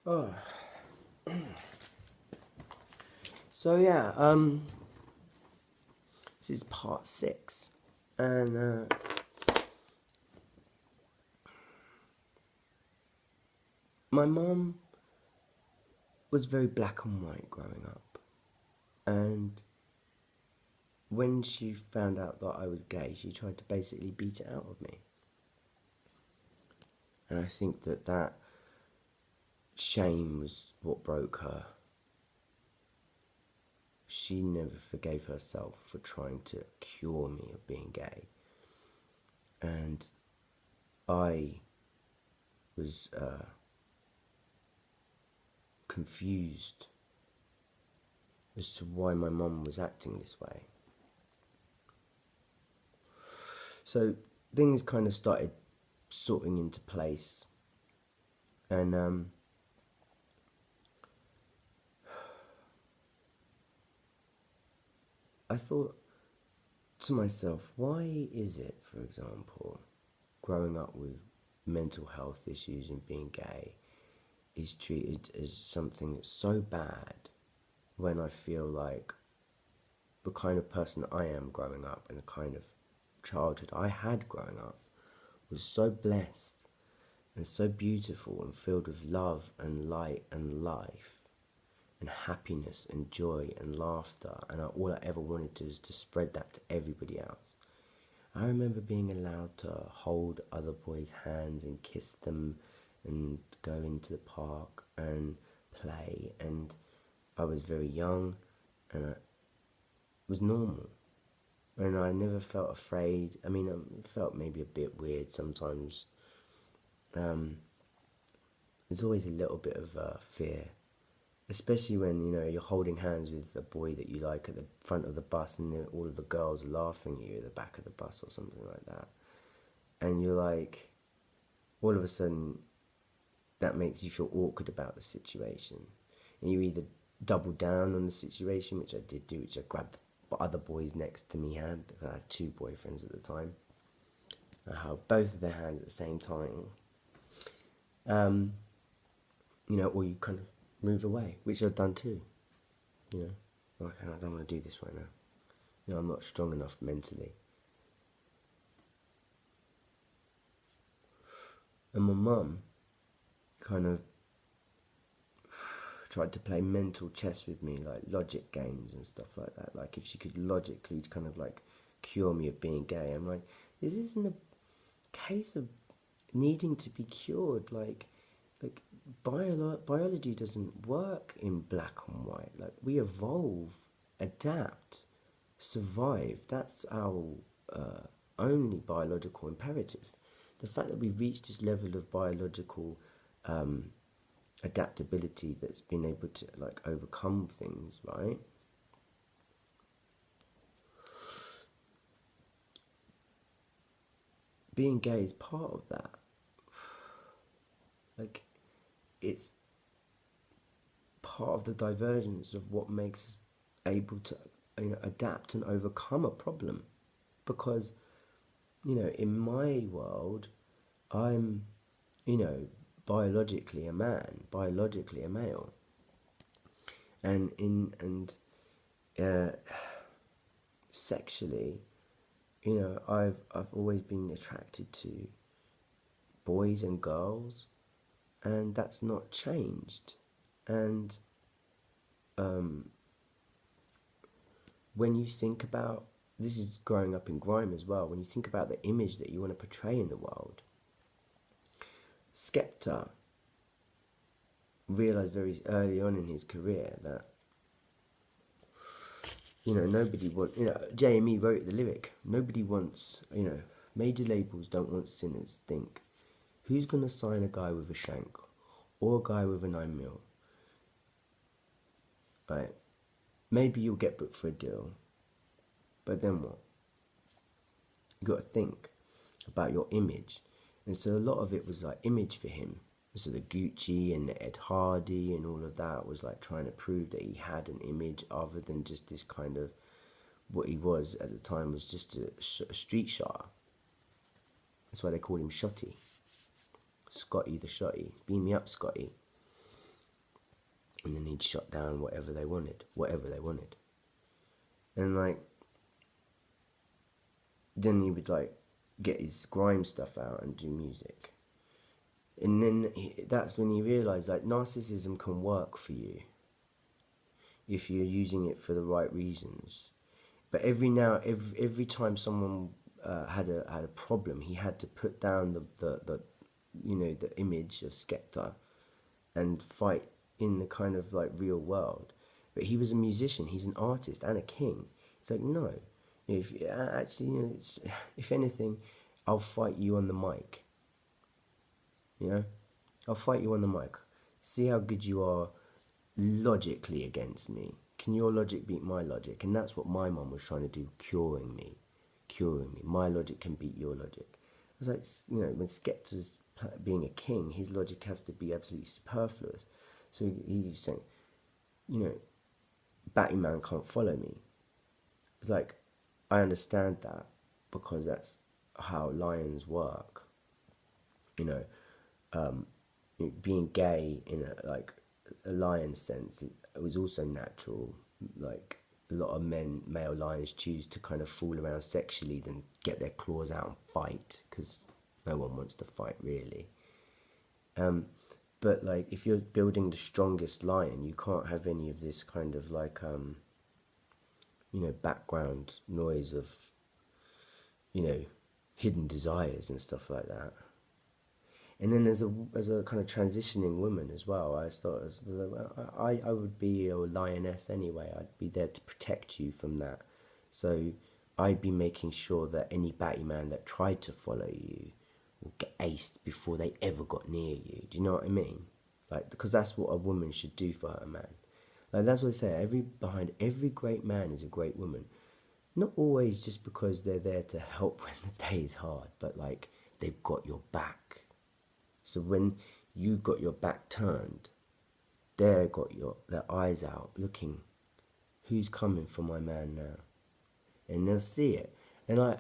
Oh. So yeah, this is part 6, and my mum was very black and white growing up, and when she found out that I was gay, she tried to basically beat it out of me. And I think that shame was what broke her. She never forgave herself for trying to cure me of being gay. And I was confused as to why my mum was acting this way. So things kind of started sorting into place, and I thought to myself, why is it, for example, growing up with mental health issues and being gay is treated as something that's so bad, when I feel like the kind of person I am growing up and the kind of childhood I had growing up was so blessed and so beautiful and filled with love and light and life and happiness and joy and laughter, and all I ever wanted to was to spread that to everybody else. I remember being allowed to hold other boys' hands and kiss them and go into the park and play, and I was very young and it was normal, and I never felt afraid. I mean, it felt maybe a bit weird sometimes. There's always a little bit of fear, especially when you're holding hands with a boy that you like at the front of the bus, and all of the girls are laughing at you at the back of the bus or something like that, and you're like, all of a sudden that makes you feel awkward about the situation, and you either double down on the situation, which I did do, which I grabbed the other boy's next to me hand. I had 2 boyfriends at the time. I held both of their hands at the same time, or you kind of move away, which I've done too. Like, I don't want to do this right now. I'm not strong enough mentally. And my mum kind of tried to play mental chess with me, like logic games and stuff like that. Like, if she could logically kind of like cure me of being gay, I'm like, this isn't a case of needing to be cured. Like biology doesn't work in black and white. Like, we evolve, adapt, survive. That's our only biological imperative. The fact that we've reached this level of biological adaptability that's been able to like overcome things, right? Being gay is part of that. Like, it's part of the divergence of what makes us able to adapt and overcome a problem. Because in my world, I'm biologically a man, biologically a male, and sexually, I've always been attracted to boys and girls, and that's not changed. And when you think about, this is growing up in grime as well, when you think about the image that you want to portray in the world, Skepta realised very early on in his career that nobody wants, JME wrote the lyric, nobody wants, major labels don't want sinners. Think, who's going to sign a guy with a shank or a guy with a 9mm? Right? Maybe you'll get booked for a deal, but then what? You got to think about your image. And so a lot of it was like image for him. So the Gucci and the Ed Hardy and all of that was like trying to prove that he had an image other than just this kind of, what he was at the time was just a street shot. That's why they called him Shotty. Scotty the Shotty. Beam me up, Scotty. and then he'd shut down whatever they wanted. And like, then he would like get his grime stuff out and do music. And then that's when he realised like narcissism can work for you if you're using it for the right reasons. But every time someone had a problem, he had to put down the the image of Skepta and fight in the kind of like real world. But he was a musician, he's an artist and a king. It's like, no, if actually, if anything, I'll fight you on the mic. I'll fight you on the mic. See how good you are logically against me. Can your logic beat my logic? And that's what my mum was trying to do, curing me. My logic can beat your logic. I was like, when Skepta's being a king, his logic has to be absolutely superfluous. So he's saying, Batman can't follow me. It's like, I understand that because that's how lions work. Being gay in a lion sense, it was also natural. Like, a lot of male lions choose to kind of fool around sexually than get their claws out and fight, because no one wants to fight really. But like, if you're building the strongest lion, you can't have any of this kind of like background noise of hidden desires and stuff like that. And then as a kind of transitioning woman as well, I would be a lioness anyway. I'd be there to protect you from that. So I'd be making sure that any batty man that tried to follow you will get aced before they ever got near you. Do you know what I mean? Like, because that's what a woman should do for her man. Like, that's what I say. Behind every great man is a great woman. Not always just because they're there to help when the day is hard, but like, they've got your back. So when you got your back turned, they've got their eyes out looking, who's coming for my man now? And they'll see it. And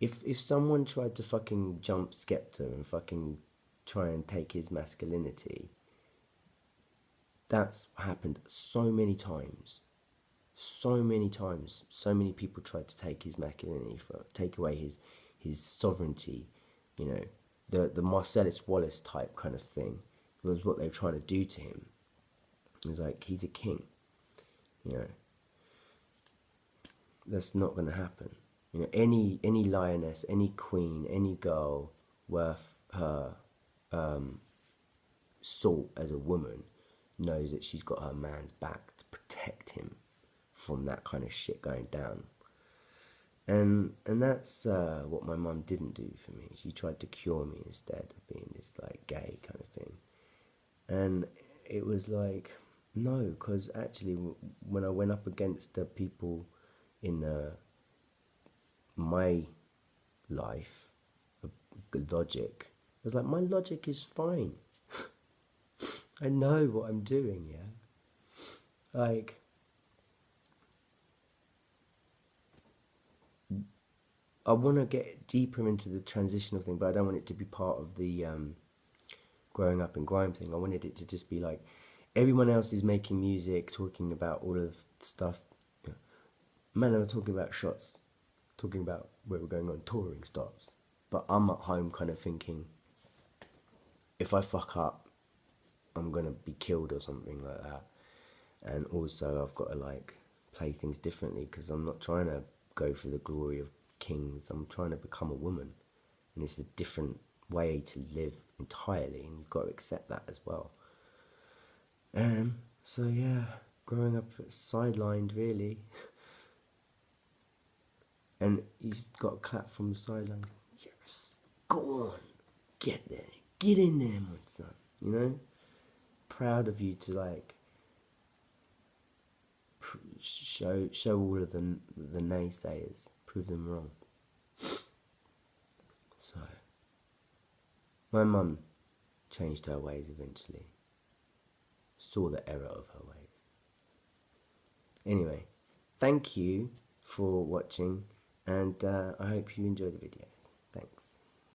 if someone tried to fucking jump Skepta and fucking try and take his masculinity, that's happened so many times. So many times. So many people tried to take his masculinity, take away his sovereignty, the Marcellus Wallace type kind of thing was what they were trying to do to him. It was like, he's a king, that's not going to happen. Any lioness, any queen, any girl worth her salt as a woman knows that she's got her man's back to protect him from that kind of shit going down. And that's what my mum didn't do for me. She tried to cure me instead of being this like gay kind of thing. And it was like, no, because actually when I went up against the people in my life, logic, I was like, my logic is fine. I know what I'm doing, yeah? Like, I want to get deeper into the transitional thing, but I don't want it to be part of the growing up in grime thing. I wanted it to just be like, everyone else is making music, talking about all of the stuff. Man, I'm talking about shots, talking about where we're going on touring stops. But I'm at home kind of thinking, if I fuck up, I'm going to be killed or something like that. And also I've got to like play things differently, because I'm not trying to go for the glory of kings. I'm trying to become a woman, and it's a different way to live entirely, and you've got to accept that as well. So yeah, growing up sidelined really, and he's got a clap from the sidelines. Yes, go on, get there, get in there, my son. Proud of you to like show all of the naysayers, prove them wrong. So my mum changed her ways eventually, saw the error of her ways. Anyway, thank you for watching, and I hope you enjoy the videos. Thanks.